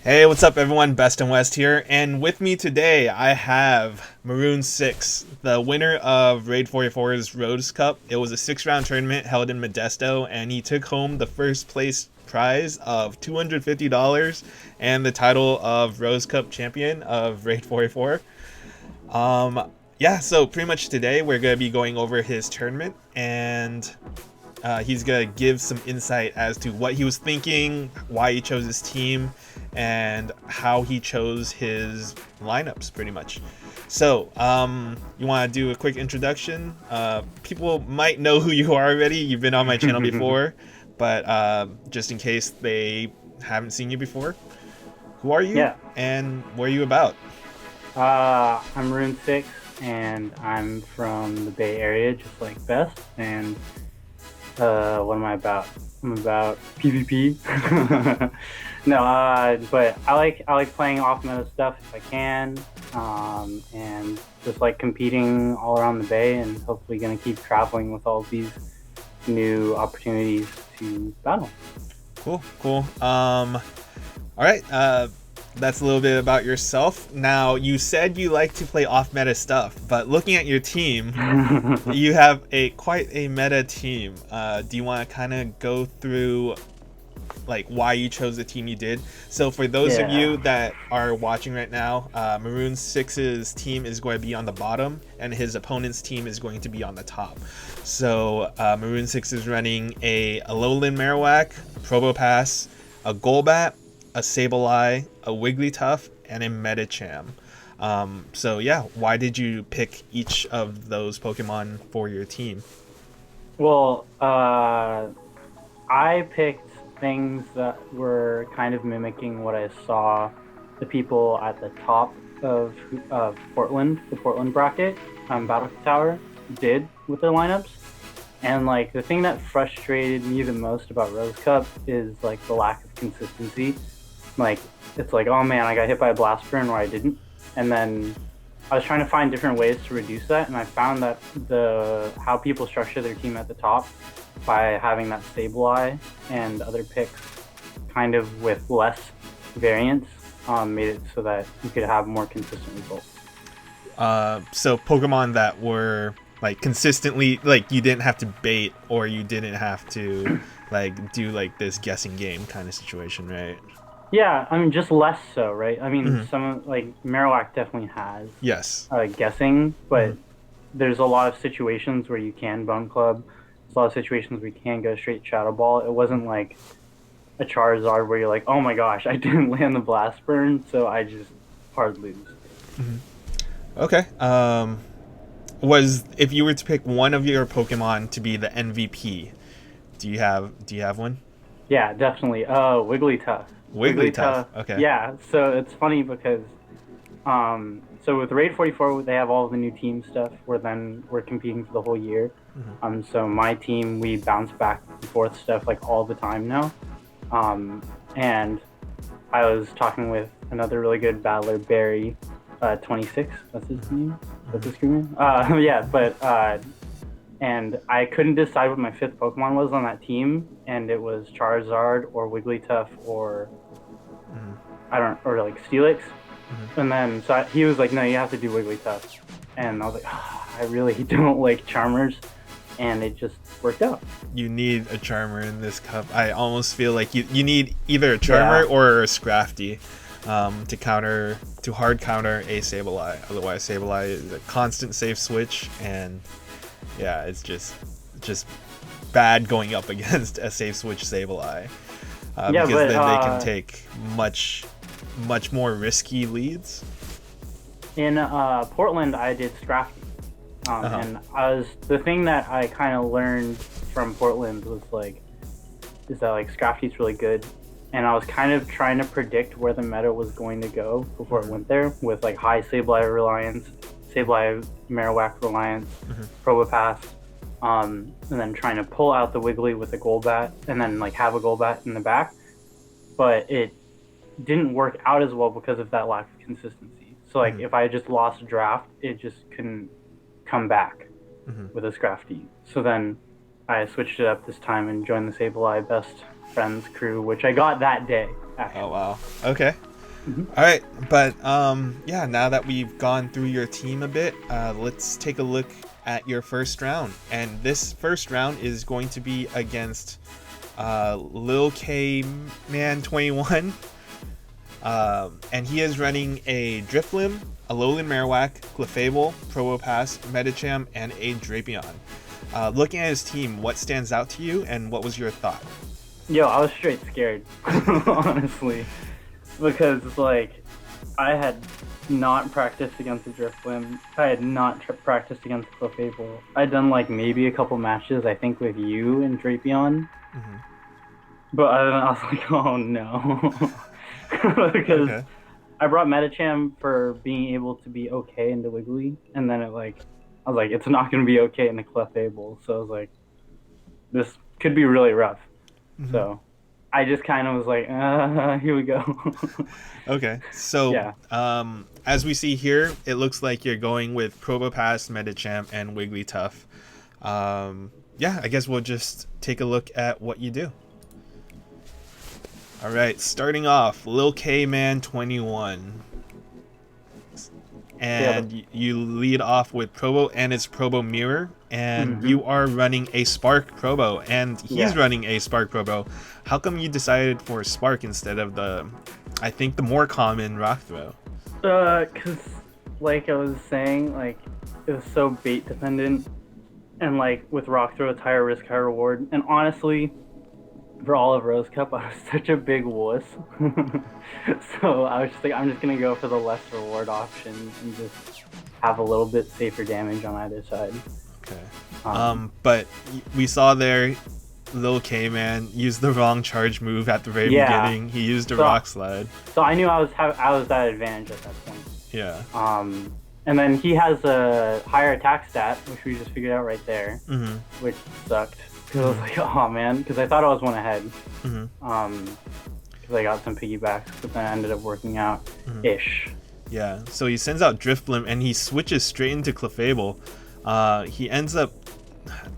Hey, what's up everyone? Bestinwest here, and with me today I have MaroonVI, the winner of Raid44's Rose Cup. It was a 6-round tournament held in Modesto, and he took home the first place prize of $250 and the title of Rose Cup champion of Raid44. Yeah, so pretty much today we're going to be going over his tournament, and he's going to give some insight as to what he was thinking, why he chose his team, and how he chose his lineups, pretty much. So, you want to do a quick introduction? People might know who you are already. You've been on my channel before, but just in case they haven't seen you before, who are you? Yeah. And what are you about? I'm MaroonVI, and I'm from the Bay Area, just like Best. And what am I about? I'm about PvP. No, but I like playing off-meta stuff if I can, and just like competing all around the Bay, and hopefully gonna keep traveling with all of these new opportunities to battle. Cool. All right. That's a little bit about yourself. Now, you said you like to play off-meta stuff, but looking at your team, you have quite a meta team. Do you want to kind of go through like why you chose the team you did? So for those of you that are watching right now, MaroonVI's team is going to be on the bottom, and his opponent's team is going to be on the top. So MaroonVI is running a Alolan Marowak, a Probopass, a Golbat, a Sableye, a Wigglytuff, and a Medicham. So yeah, why did you pick each of those Pokemon for your team? Well, I picked things that were kind of mimicking what I saw the people at the top of Portland, the Portland bracket, Battle Tower, did with their lineups. And like the thing that frustrated me the most about Rose Cup is like the lack of consistency. Like it's like, oh man, I got hit by a blast burn where I didn't, and then I was trying to find different ways to reduce that, and I found that how people structure their team at the top by having that Sableye and other picks kind of with less variance made it so that you could have more consistent results. So Pokemon that were like consistently, like you didn't have to bait, or you didn't have to like do like this guessing game kind of situation, right? Yeah, I mean, just less so, right? I mean, some like Marowak definitely has guessing, but there's a lot of situations where you can Bone Club. There's a lot of situations where you can go straight Shadow Ball. It wasn't like a Charizard where you're like, oh my gosh, I didn't land the Blast Burn, so I just hard lose. Okay. If you were to pick one of your Pokemon to be the MVP, do you have one? Yeah, definitely. Wigglytuff. Wigglytuff. Okay. Yeah, so it's funny because so with Raid 44 they have all the new team stuff where then we're competing for the whole year. So my team, we bounce back and forth stuff like all the time now. And I was talking with another really good battler, Barry 26, that's his name. That's his screen name. Yeah, but and I couldn't decide what my 5th Pokemon was on that team, and it was Charizard or Wigglytuff or or like Steelix. And then so he was like, no, you have to do Wigglytuff. And I was like, oh, I really don't like Charmers, and it just worked out. You need a Charmer in this cup. I almost feel like you need either a Charmer or a Scrafty to hard counter a Sableye. Otherwise, Sableye is a constant safe switch, and yeah, it's just bad going up against a safe switch Sableye. Because then they can take much more risky leads. In Portland, I did Scrafty. And the thing that I kind of learned from Portland is that like Scrafty's really good, and I was kind of trying to predict where the meta was going to go before it went there, with like high Sableye reliance, Sableye Marowak reliance, Probopass, and then trying to pull out the Wiggly with a Golbat, and then like have a Golbat in the back, but it didn't work out as well because of that lack of consistency. So like if I just lost a draft, it just couldn't come back with a Scrafty. So then I switched it up this time and joined the Sableye Best Friends crew, which I got that day, actually. Oh wow. Okay. All right, but yeah, now that we've gone through your team a bit, let's take a look at your first round. And this first round is going to be against Lil K Man 21. And he is running a Drifblim, a Alolan Marowak, Clefable, Probopass, Medicham, and a Drapion. Looking at his team, what stands out to you, and what was your thought? Yo, I was straight scared, honestly, because like I had not practiced against the Drifblim. I had not practiced against Clefable. I'd done like maybe a couple matches, I think, with you and Drapion. Mm-hmm. But I was like, oh no, because Okay. I brought Medicham for being able to be okay in the Wiggly, and then I was like, it's not going to be okay in the Clefable. So I was like, this could be really rough. Mm-hmm. So I just kind of was like, here we go. Okay, so yeah. As we see here, it looks like you're going with Probopass, Medicham, and Wigglytuff. Yeah, I guess we'll just take a look at what you do. All right, starting off, Lil K Man 21. And you lead off with Probo and its Probo Mirror, and you are running a Spark Probo, and he's running a Spark Probo. How come you decided for Spark instead of I think the more common Rock Throw? Cause like I was saying, like it was so bait dependent, and like with Rock Throw, it's higher risk, higher reward. And honestly, for all of Rose Cup, I was such a big wuss. So I was just like, I'm just gonna go for the less reward option and just have a little bit safer damage on either side. Okay. But we saw there, Lil K Man used the wrong charge move at the very beginning. He used a Rock Slide. So I knew I was at advantage at that point. Yeah. And then he has a higher attack stat, which we just figured out right there, which sucked. Because I was like, oh man, because I thought I was one ahead. Because I got some piggybacks, but then I ended up working out ish. Yeah, so he sends out Drifblim and he switches straight into Clefable. He ends up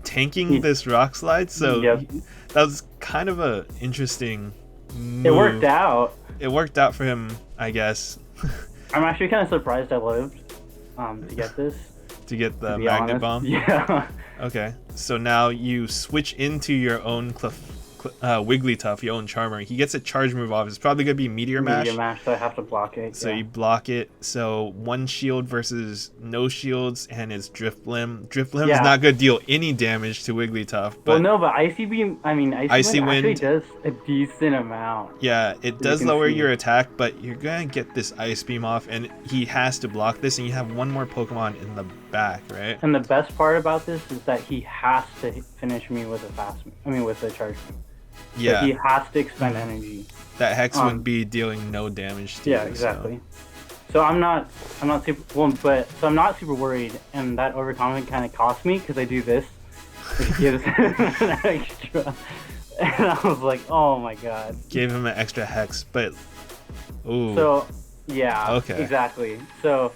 tanking this Rock Slide, so that was kind of a interesting move. It worked out. It worked out for him, I guess. I'm actually kind of surprised I lived to get this. To get the Magnet Bomb? Yeah. Okay, so now you switch into your own Wigglytuff, your own Charmer. He gets a charge move off. It's probably going to be Meteor Mash. Meteor Mash, so I have to block it. So you block it. So one shield versus no shields, and it's Drifblim. Drifblim is not going to deal any damage to Wigglytuff. But well, no, but Icy Beam, Icy Wind actually does a decent amount. Yeah, it does lower your attack, but you're going to get this Ice Beam off, and he has to block this, and you have one more Pokemon in the back, right? And the best part about this is that he has to finish me with with a charge move. Yeah. So he has to expend energy. That Hex would be dealing no damage to you. Yeah, exactly. So I'm not super worried, and that overconfidence kind of cost me because I do this, which gives him an extra. And I was like, oh my god. Gave him an extra Hex, but ooh. So yeah. Okay. Exactly. So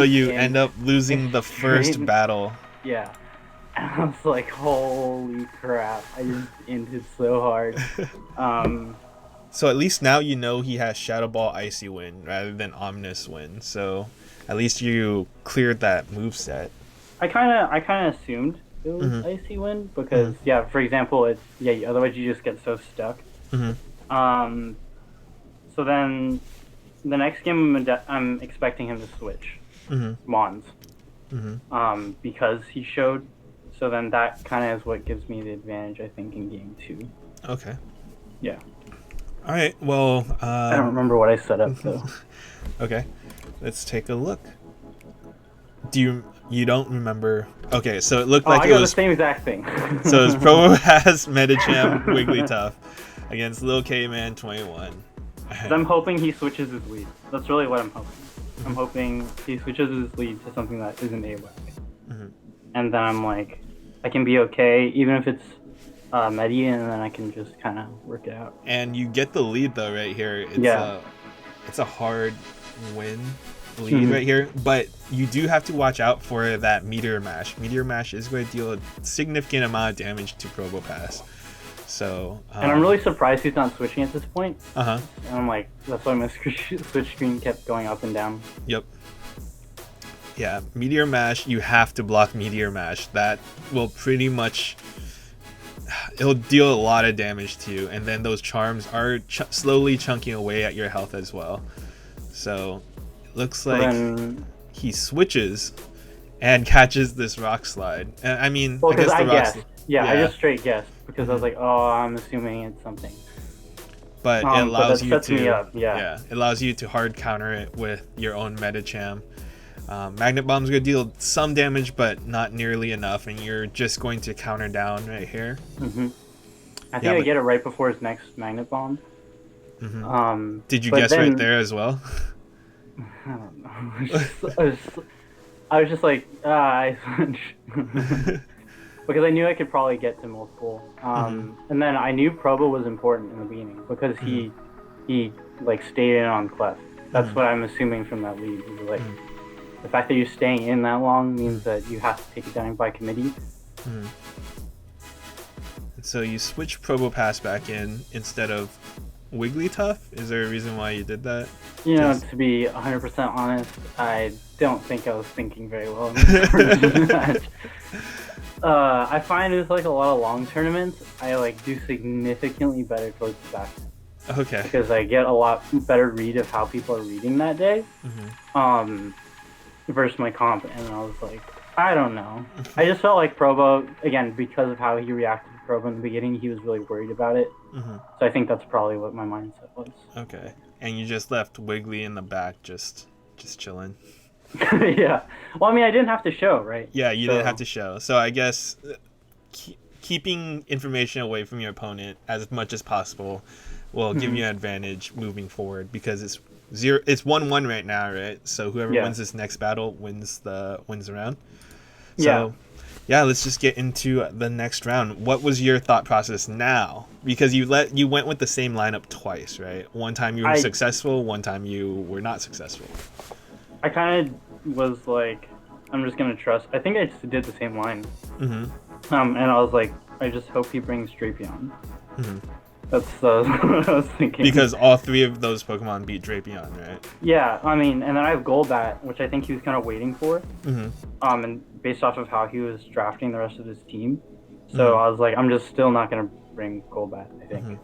you end up losing the first battle. Yeah. And I was like, holy crap, I just ended so hard. So at least now you know he has Shadow Ball Icy Wind rather than Omnis Wind. So at least you cleared that moveset. I kinda assumed it was Icy Wind because for example, otherwise you just get so stuck. So then the next game I'm expecting him to switch Mons. Because he showed. So then that kind of is what gives me the advantage, I think, in game 2. Okay. Yeah. All right. Well, I don't remember what I set up though. Okay, let's take a look. You don't remember? Okay, so it looked like it was the same exact thing. So it's Probopass, Medicham, Wigglytuff against Lil K Man 21. I'm hoping he switches his lead. That's really what I'm hoping. I'm hoping he switches his lead to something that isn't AWAC. And then I'm like, I can be okay, even if it's Medi, and then I can just kind of work it out. And you get the lead though right here. It's a hard win lead right here, but you do have to watch out for that Meteor Mash. Meteor Mash is going to deal a significant amount of damage to Probopass. So and I'm really surprised he's not switching at this point. Uh-huh. And I'm like, that's why my switch screen kept going up and down. Yep. Yeah, Meteor Mash, you have to block Meteor Mash. That will pretty much... It'll deal a lot of damage to you, and then those charms are slowly chunking away at your health as well. So, it looks like he switches and catches this rock slide. I mean, well, I guess the rock guessed. slide... Yeah, I just straight guessed because I was like, oh, I'm assuming it's something. But it allows you to... me up. Yeah, it allows you to hard counter it with your own Medicham. Magnet Bomb's gonna deal some damage, but not nearly enough, and you're just going to counter down right here. I think I get it right before his next Magnet Bomb. Did you guess right there as well? I don't know. I was just like, I switch. Because I knew I could probably get to multiple. And then I knew Probo was important in the beginning because he like stayed in on Clef. That's what I'm assuming from that lead. He was like, the fact that you're staying in that long means that you have to take it down by committee. And so you switch Probopass back in instead of Wigglytuff? Is there a reason why you did that? You know, to be 100% honest, I don't think I was thinking very well in this match. I find with like a lot of long tournaments, I like do significantly better towards the back. Okay. Because I get a lot better read of how people are reading that day. Versus my comp, and I was like, I don't know. I just felt like Probo, again, because of how he reacted to Probo in the beginning, he was really worried about it. So I think that's probably what my mindset was. Okay. And you just left Wiggly in the back, just chilling. Yeah. Well, I mean, I didn't have to show, right? Yeah, you didn't have to show. So I guess keeping information away from your opponent as much as possible will give you an advantage moving forward, because it's 1-1 right now, right? So whoever wins this next battle wins the round. So yeah, let's just get into the next round. What was your thought process now? Because you went with the same lineup twice, right? One time you were successful, one time you were not successful. I kind of was like, I'm just gonna trust. I think I just did the same line. And I was like, I just hope he brings Drapion. That's what I was thinking. Because all three of those Pokemon beat Drapion, right? Yeah, I mean, and then I have Golbat, which I think he was kind of waiting for. And based off of how he was drafting the rest of his team. So I was like, I'm just still not going to bring Golbat, I think.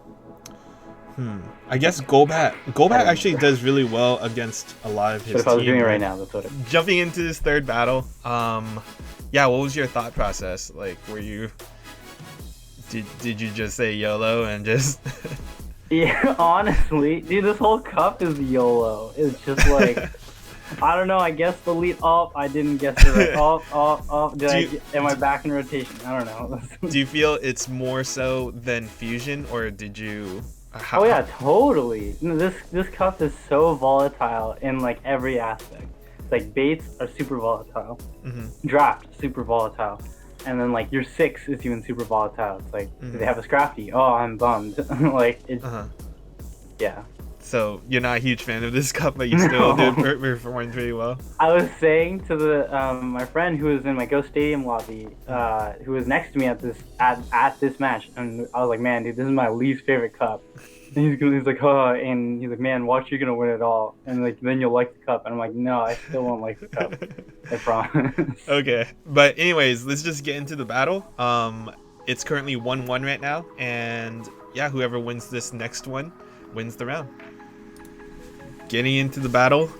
I guess Golbat actually does really well against a lot of his team. But if I was doing it right now, that's what it... Jumping into this third battle, yeah, what was your thought process? Like, were you... Did you just say YOLO and just... Yeah, honestly, dude, this whole cup is YOLO. It's just like, I don't know, I guessed the lead. Oh, I didn't guess the right. Am I back in rotation? I don't know. Do you feel it's more so than Fusion, or did you... Oh yeah, totally. This cup is so volatile in like every aspect. Like baits are super volatile. Draft, super volatile. And then like your 6 is even super volatile. It's like, do they have a Scrafty? Oh, I'm bummed. Like it's yeah. So you're not a huge fan of this cup, but you still did perform pretty well. I was saying to the my friend who was in my Go Stadium lobby, who was next to me at this match, and I was like, man, dude, this is my least favorite cup. And he's like, oh, and he's like, man, watch, you're gonna win it all, and like then you'll like the cup. And I'm like, no, I still won't like the cup. I promise. Okay, but anyways, let's just get into the battle. It's currently 1-1 right now, and yeah, whoever wins this next one wins the round. Getting into the battle,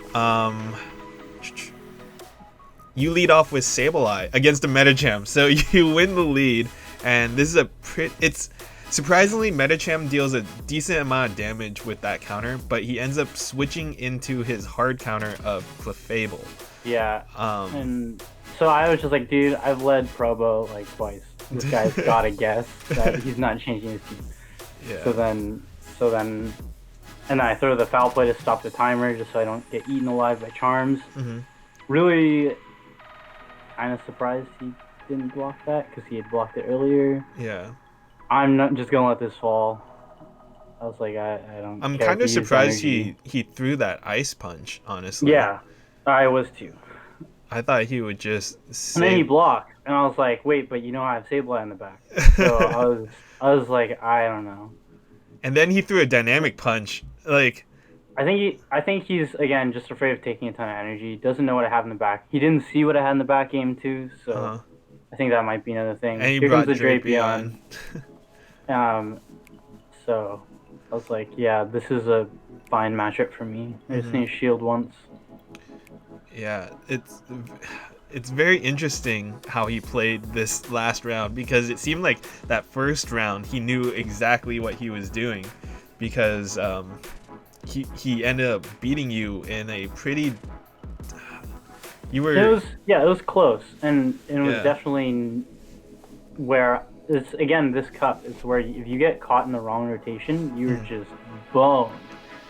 you lead off with Sableye against a Medicham, so you win the lead, and this is it's surprisingly, Medicham deals a decent amount of damage with that counter, but he ends up switching into his hard counter of Clefable. Yeah, and so I was just like, dude, I've led Probo like twice. This guy's gotta guess that he's not changing his team. Yeah. So then, and then I throw the foul play to stop the timer just so I don't get eaten alive by charms. Really kind of surprised he didn't block that because he had blocked it earlier. Yeah. I'm not just gonna let this fall. I was like, I don't. I'm kind of surprised he threw that ice punch. Honestly. Yeah, I was too. I thought he would just And then he save. blocked, and I was like, wait, but you know I have Sableye in the back. So I was like, I don't know. And then he threw a dynamic punch. Like, I think he's again just afraid of taking a ton of energy. Doesn't know what I have in the back. He didn't see what I had in the back game too, so I think that might be another thing. and he Here comes brought the Drapion. So I was like, yeah, this is a fine matchup for me. I just need to shield once. Yeah, it's very interesting how he played this last round, because it seemed like that first round he knew exactly what he was doing, because he ended up beating you in a pretty. You were. It was close, and it was Yeah. definitely where it's again this cup is where if you get caught in the wrong rotation, you're just boned.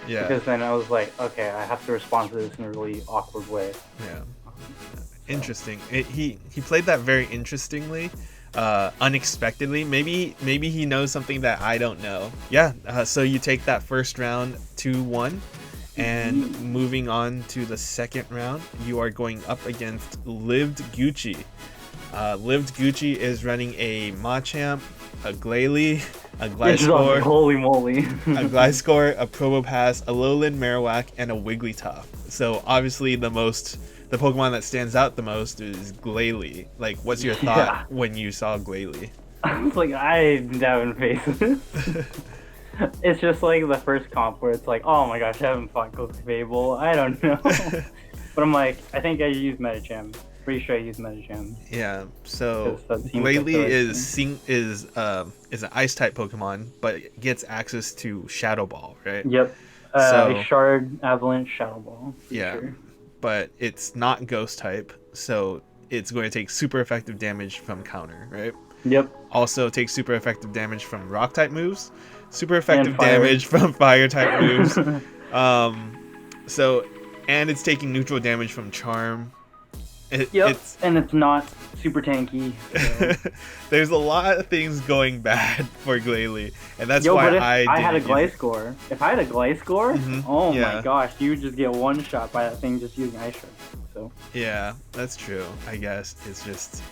Yeah. Because then I was like, okay, I have to respond to this in a really awkward way. Yeah. Interesting. He played that very interestingly, unexpectedly. Maybe he knows something that I don't know. Yeah. So you take that first round 2-1, and moving on to the second round, you are going up against Lived Gucci. Lived Gucci is running a Machamp, a Glalie, a Gliscor, Holy moly! a Gliscor, a Probopass, a Lowland Marowak, and a Wigglytuff. So obviously the Pokemon that stands out the most is Glalie. Like, what's your thought when you saw Glalie? I was like, I haven't faced this. It's just like the first comp where it's like, oh my gosh, I haven't fought Fable. I don't know. But I'm like, I think I used Medicham. Pretty sure I used Medicham. Yeah, so Glalie is an ice type Pokemon, but gets access to Shadow Ball, right? Yep. So Shard, Avalanche, Shadow Ball. Yeah, sure. but it's not Ghost type, so it's going to take super effective damage from counter, right? Yep. Also takes super effective damage from Rock type moves, super effective damage from Fire type moves. So, and it's taking neutral damage from Charm. And it's not super tanky. So. There's a lot of things going bad for Glalie, and that's why I had a Gliscor. If I had a Gliscor, oh my gosh, you would just get one shot by that thing just using Ice Shard. So yeah, that's true. I guess it's just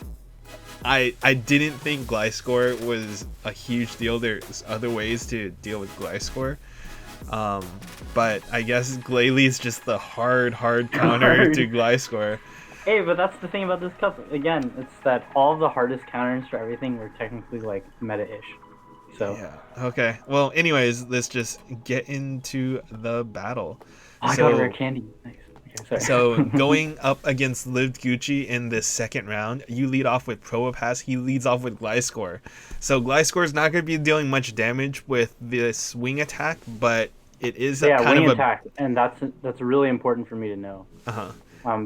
I didn't think Gliscor was a huge deal. There's other ways to deal with Gliscor. But I guess Glalie is just the hard counter to Gliscor. Hey, but that's the thing about this cup. Again, it's that all the hardest counters for everything were technically like meta-ish. So yeah. Okay. Well, anyways, let's just get into the battle. I got a rare candy. Nice. Okay, sorry. So going up against Lived Gucci in this second round, you lead off with Probopass. He leads off with Gliscor. So Gliscor is not going to be dealing much damage with this wing attack, but it is wing attack, and that's really important for me to know.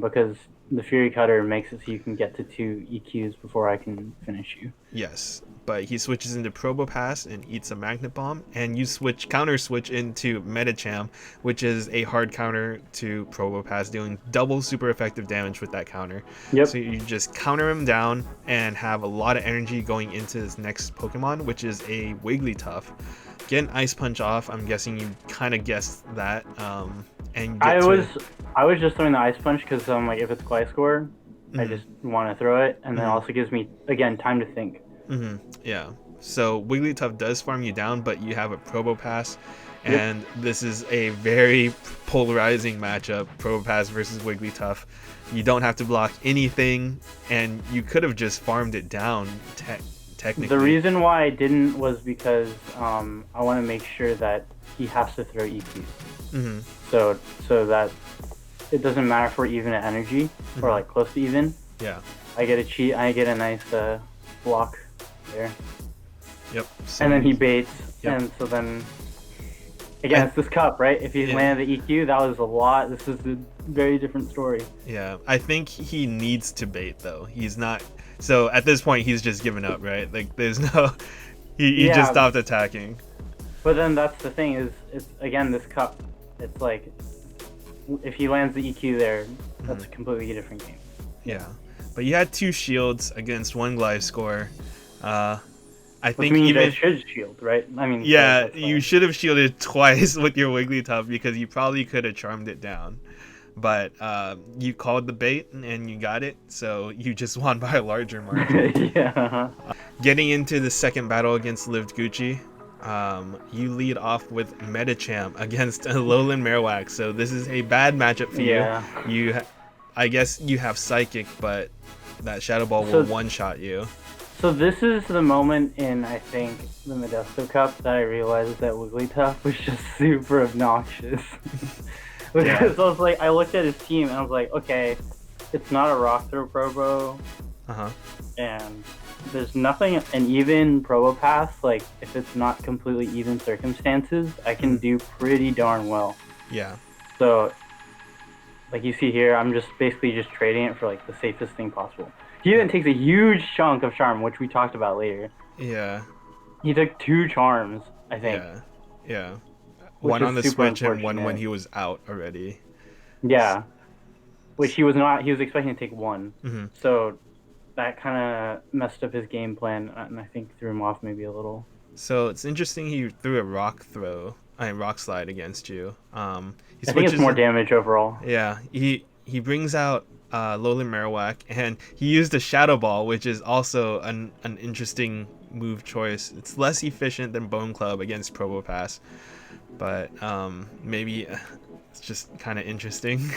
Because the Fury Cutter makes it so you can get to 2 EQs before I can finish you. Yes, but he switches into Probopass and eats a Magnet Bomb, and you counter switch into Medicham, which is a hard counter to Probopass, dealing double super effective damage with that counter. Yep. So you just counter him down and have a lot of energy going into his next Pokemon, which is a Wigglytuff. Get an Ice Punch off. I'm guessing you kind of guessed that. And I was just throwing the Ice Punch because I'm like, if it's Gliscor, I just want to throw it, and then it also gives me again time to think. Yeah. So Wigglytuff does farm you down, but you have a Probopass, and this is a very polarizing matchup: Probopass versus Wigglytuff. You don't have to block anything, and you could have just farmed it down. Technically. The reason why I didn't was because I want to make sure that he has to throw EQ. So that it doesn't matter if we're even at energy or like close to even. Yeah. I get a nice block there. Yep. And then he baits, and so then again, it's this cup, right? If he landed the EQ, that was a lot. This is a very different story. Yeah, I think he needs to bait though. He's not. So at this point, he's just given up, right? Like, there's no. He just stopped attacking. But then that's the thing is, it's again this cup. It's like, if he lands the EQ there, that's a completely different game. Yeah, but you had 2 shields against 1 Gliscor. I think you should shield, right? I mean, yeah, you should have shielded twice with your Wigglytuff because you probably could have charmed it down. but you called the bait and you got it, so you just won by a larger margin. Yeah. Getting into the second battle against Lived Gucci, you lead off with Metachamp against Alolan Marowak, so this is a bad matchup for Yeah. you. I guess you have Psychic, but that Shadow Ball will one-shot you. So this is the moment in, I think, the Modesto Cup that I realized that Wigglytuff was just super obnoxious. Because I was like, I looked at his team and I was like, okay, it's not a Rock Throw Probo, and there's nothing, and even Probo Pass, like, if it's not completely even circumstances, I can do pretty darn well. Yeah. So, like you see here, I'm just basically just trading it for, like, the safest thing possible. He even takes a huge chunk of Charm, which we talked about later. Yeah. He took 2 Charms, I think. Yeah. One on the Switch and one when he was out already. Yeah. Which he was expecting to take 1. So that kind of messed up his game plan, and I think threw him off maybe a little. So it's interesting he threw a Rock Slide against you. I think it's more damage overall. Yeah. He brings out Alolan Marowak, and he used a Shadow Ball, which is also an interesting move choice. It's less efficient than Bone Club against Probopass, but maybe it's just kind of interesting.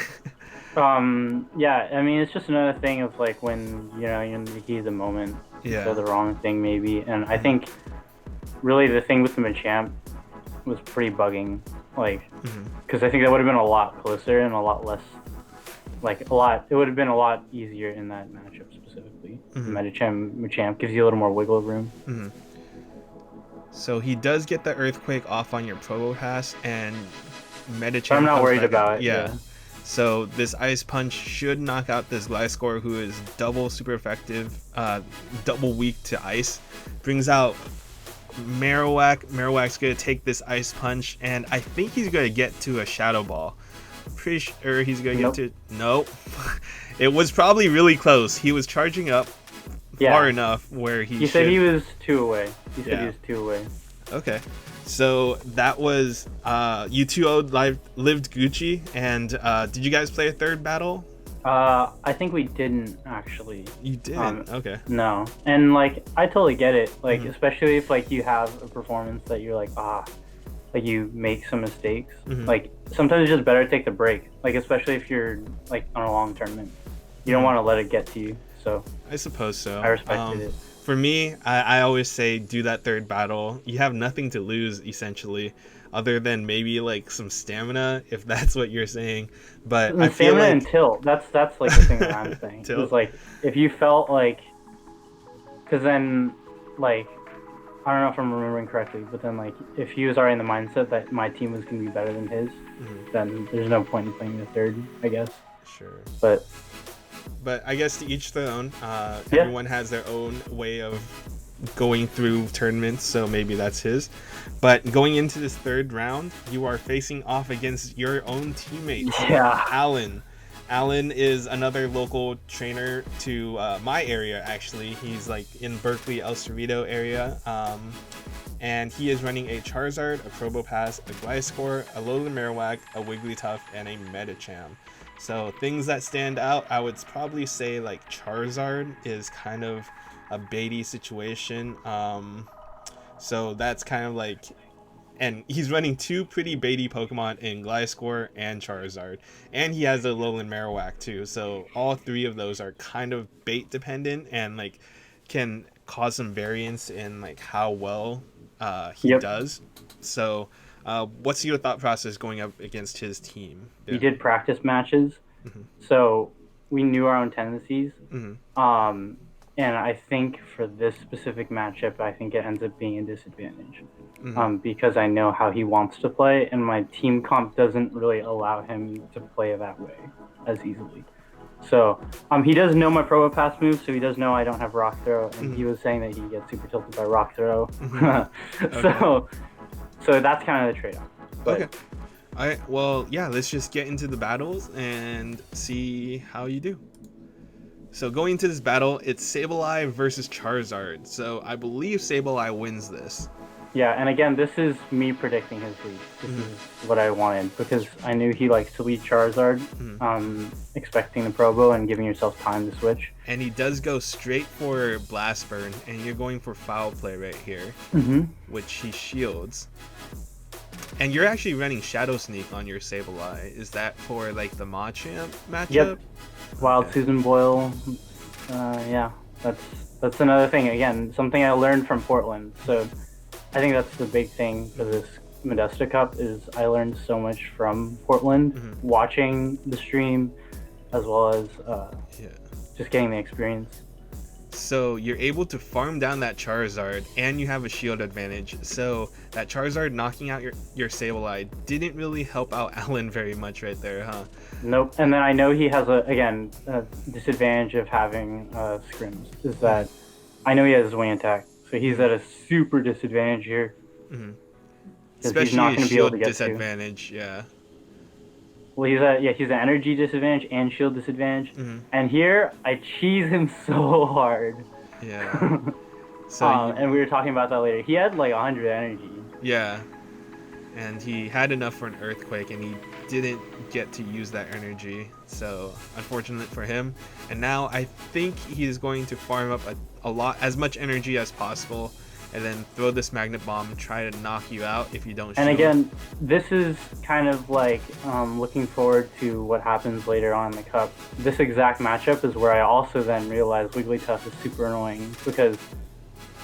Yeah, I mean, it's just another thing of, like, when, you know, you're in the heat of the moment, you say the wrong thing maybe, and I think really the thing with the Machamp was pretty bugging, like, because I think that would have been a lot closer and a lot less, like, it would have been a lot easier in that matchup specifically. Machamp gives you a little more wiggle room. So he does get the Earthquake off on your Probopass, and Metachamp. I'm not worried about it. Yeah. So this Ice Punch should knock out this Gliscor, who is double super effective, double weak to Ice. Brings out Marowak. Marowak's going to take this Ice Punch, and I think he's going to get to a Shadow Ball. I'm pretty sure he's going to get to... Nope. It was probably really close. He was charging up far enough where he said he was 2 away. He said he was 2 away. Okay. So that was you two lived Gucci, and did you guys play a third battle? I think we didn't actually. You didn't? Okay. No, and like I totally get it. Like especially if like you have a performance that you're like like you make some mistakes. Like sometimes it's just better to take the break. Like especially if you're like on a long tournament, you don't want to let it get to you. So I suppose so. I respected it. For me, I always say do that third battle. You have nothing to lose, essentially, other than maybe like some stamina, if that's what you're saying. But I feel stamina like... and tilt. That's like the thing that I'm saying. It's like if you felt like, because then like I don't know if I'm remembering correctly, but then like if he was already in the mindset that my team was going to be better than his, then there's no point in playing the third, I guess. Sure. But I guess to each their own. Everyone has their own way of going through tournaments, so maybe that's his. But going into this third round, you are facing off against your own teammates. Alan. Alan is another local trainer to my area, actually. He's like in Berkeley, El Cerrito area. And he is running a Charizard, a Probopass, a Gliscor, a Alolan Marowak, a Wigglytuff, and a Metachamp. So things that stand out, I would probably say like Charizard is kind of a baity situation. So that's kind of like, and he's running 2 pretty baity Pokemon in Gliscor and Charizard, and he has a Alolan Marowak too. So all 3 of those are kind of bait dependent and like can cause some variance in like how well he does. So what's your thought process going up against his team? We did practice matches, so we knew our own tendencies. And I think for this specific matchup, I think it ends up being a disadvantage because I know how he wants to play, and my team comp doesn't really allow him to play that way as easily. So he does know my Probopass moves, so he does know I don't have Rock Throw, and he was saying that he gets super tilted by Rock Throw. So that's kind of the trade-off. Okay. All right. Well, yeah. Let's just get into the battles and see how you do. So going into this battle, it's Sableye versus Charizard. So I believe Sableye wins this. Yeah, and again, this is me predicting his lead. This is what I wanted because I knew he likes to lead Charizard, expecting the Probo and giving yourself time to switch. And he does go straight for Blast Burn, and you're going for Foul Play right here, which he shields. And you're actually running Shadow Sneak on your Sableye. Is that for like the Machamp matchup? Yep. Wild Susan Boyle. Yeah, that's another thing. Again, something I learned from Portland. So I think that's the big thing for this Modesta Cup is I learned so much from Portland, watching the stream, as well as just getting the experience. So you're able to farm down that Charizard, and you have a shield advantage. So that Charizard knocking out your Sableye didn't really help out Alan very much right there, huh? Nope. And then I know he has a disadvantage of having scrims is that I know he has his wing attack, so he's at a super disadvantage here. Especially he's not his going to be able shield to get disadvantage, yeah. Well, he's an energy disadvantage and shield disadvantage, and here I cheese him so hard. Yeah. So and we were talking about that later. He had like 100 energy. Yeah. And he had enough for an Earthquake, and he didn't get to use that energy. So unfortunate for him. And now I think he's going to farm up as much energy as possible, and then throw this Magnet Bomb, try to knock you out if you don't shoot. And again, this is kind of like looking forward to what happens later on in the Cup. This exact matchup is where I also then realized Wigglytuff is super annoying because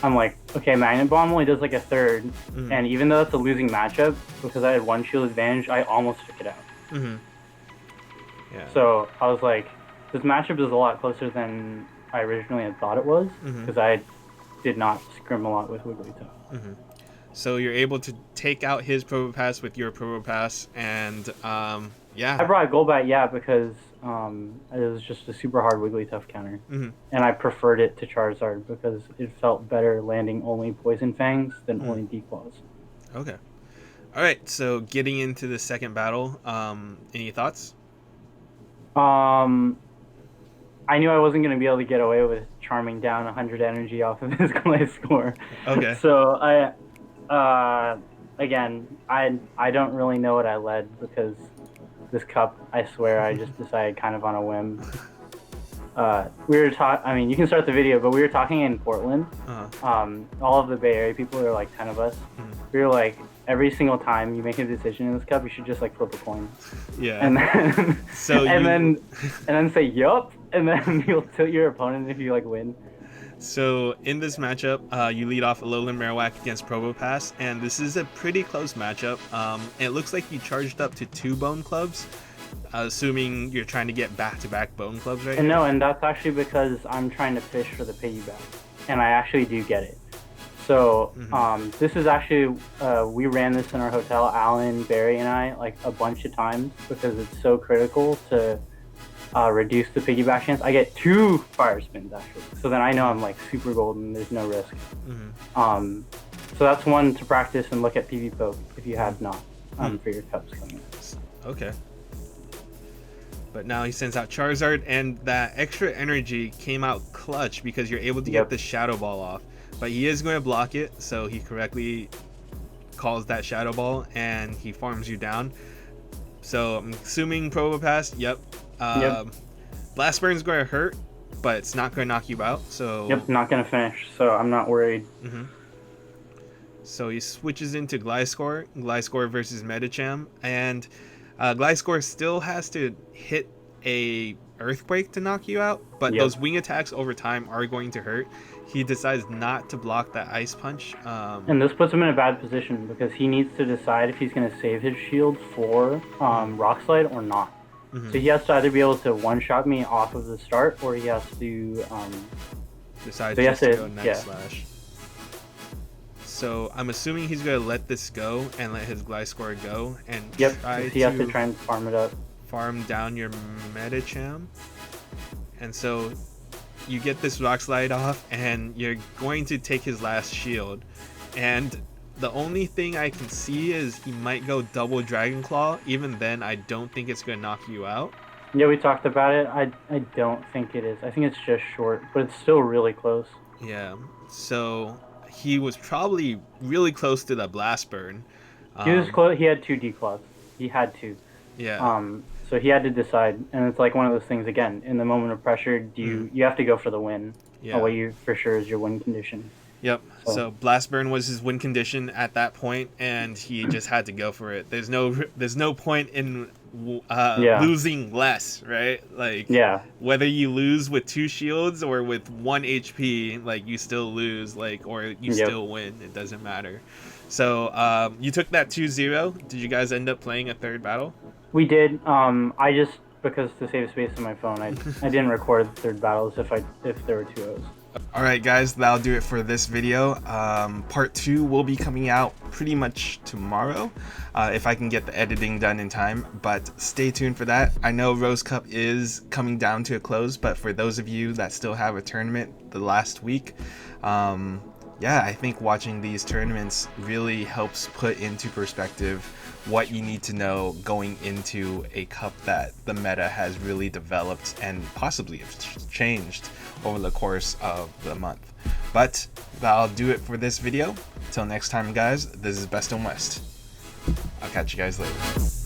I'm like, okay, Magnet Bomb only does like a third, and even though it's a losing matchup, because I had one shield advantage, I almost took it out. Yeah. So I was like, this matchup is a lot closer than I originally had thought it was, because I did not scrim a lot with Wigglytuff. So you're able to take out his Probopass with your Probopass, and yeah. I brought Golbat, because it was just a super hard Wigglytuff counter, and I preferred it to Charizard because it felt better landing only Poison Fangs than only D-Claws. Okay. All right. So getting into the second battle, any thoughts? I knew I wasn't going to be able to get away with charming down 100 energy off of his Gliscor. Okay. So again, I don't really know what I led because this Cup, I swear, I just decided kind of on a whim. We were I mean, you can start the video, but we were talking in Portland. All of the Bay Area people, there were like 10 of us. We were like, every single time you make a decision in this Cup, you should just like flip a coin. Yeah. And then so and then say yup, and then you'll tilt your opponent if you like win. So in this matchup, you lead off Alolan Marowak against Probopass, and this is a pretty close matchup. It looks like you charged up to 2 Bone Clubs, assuming you're trying to get back-to-back Bone Clubs right No, and that's actually because I'm trying to fish for the piggyback, and I actually do get it. So this is actually, we ran this in our hotel, Alan, Barry, and I, like a bunch of times because it's so critical to reduce the piggyback chance. I get 2 fire spins actually, so then I know I'm like super golden. There's no risk. So that's one to practice and look at PvPoke if you have not for your Cups coming up. Okay. But now he sends out Charizard, and that extra energy came out clutch because you're able to get the Shadow Ball off. But he is going to block it, so he correctly calls that Shadow Ball, and he farms you down. So I'm assuming Probopass, Blast Burn's going to hurt, but it's not going to knock you out. So not going to finish, so I'm not worried. So he switches into Gliscor versus Medicham, and Gliscor still has to hit a Earthquake to knock you out, but those wing attacks over time are going to hurt. He decides not to block that Ice Punch. And this puts him in a bad position because he needs to decide if he's going to save his shield for Rock Slide or not. So he has to either be able to one-shot me off of the start, or he has to decide to go Night Slash. So I'm assuming he's going to let this go and let his Gliscor go and he has to try and farm it up. Farm down your Medicham. And so you get this Rock Slide off, and you're going to take his last shield. And the only thing I can see is he might go double Dragon Claw. Even then, I don't think it's going to knock you out. Yeah, we talked about it. I don't think it is. I think it's just short, but it's still really close. Yeah. So he was probably really close to the blast burn. He was close. He had 2 declaws. He had to. Yeah. So he had to decide, and it's like one of those things. Again, in the moment of pressure, you have to go for the win? Yeah. What you for sure is your win condition. Yep. So blast burn was his win condition at that point, and he just had to go for it. There's no point in losing less, right? Like, whether you lose with 2 shields or with 1 HP, like, you still lose, like, or you still win. It doesn't matter. So you took that 2-0. Did you guys end up playing a 3rd battle? We did. I just, because to save space on my phone, I didn't record 3rd battles if there were 2 O's. Alright guys, that'll do it for this video. Part 2 will be coming out pretty much tomorrow, if I can get the editing done in time, but stay tuned for that. I know Rose Cup is coming down to a close, but for those of you that still have a tournament the last week, yeah, I think watching these tournaments really helps put into perspective what you need to know going into a cup that the meta has really developed and possibly changed over the course of the month. But that'll do it for this video. Till next time guys, this is Bestinwest. I'll catch you guys later.